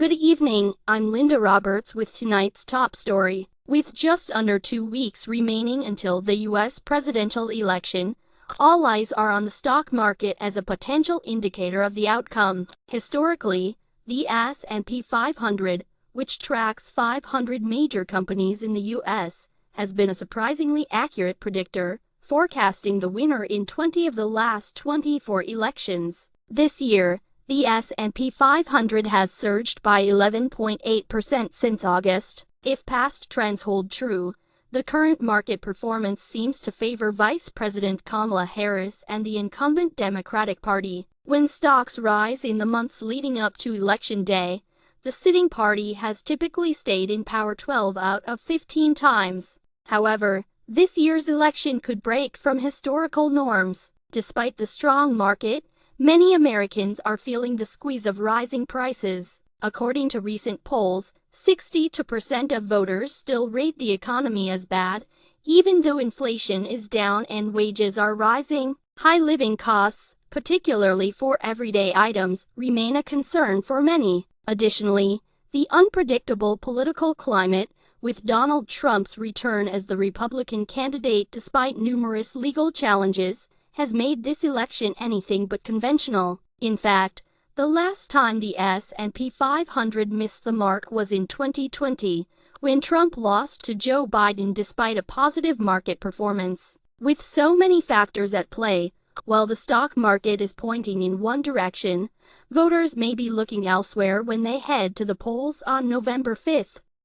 Good evening, I'm Linda Roberts with tonight's top story. With just under 2 weeks remaining until the U.S. presidential election, all eyes are on the stock market as a potential indicator of the outcome. Historically, the S&P 500, which tracks 500 major companies in the U.S., has been a surprisingly accurate predictor, forecasting the winner in 20 of the last 24 elections. This year, the S&P 500 has surged by 11.8% since August. If past trends hold true, the current market performance seems to favor Vice President Kamala Harris and the incumbent Democratic Party. When stocks rise in the months leading up to Election Day, the sitting party has typically stayed in power 12 out of 15 times. However, this year's election could break from historical norms. Despite the strong market, many Americans are feeling the squeeze of rising prices. According to recent polls, 62% of voters still rate the economy as bad, even though inflation is down and wages are rising. High living costs, particularly for everyday items, remain a concern for many. Additionally, the unpredictable political climate, with Donald Trump's return as the Republican candidate despite numerous legal challenges, has made this election anything but conventional. In fact, the last time the S&P 500 missed the mark was in 2020, when Trump lost to Joe Biden despite a positive market performance. With so many factors at play, while the stock market is pointing in one direction, voters may be looking elsewhere when they head to the polls on November 5th.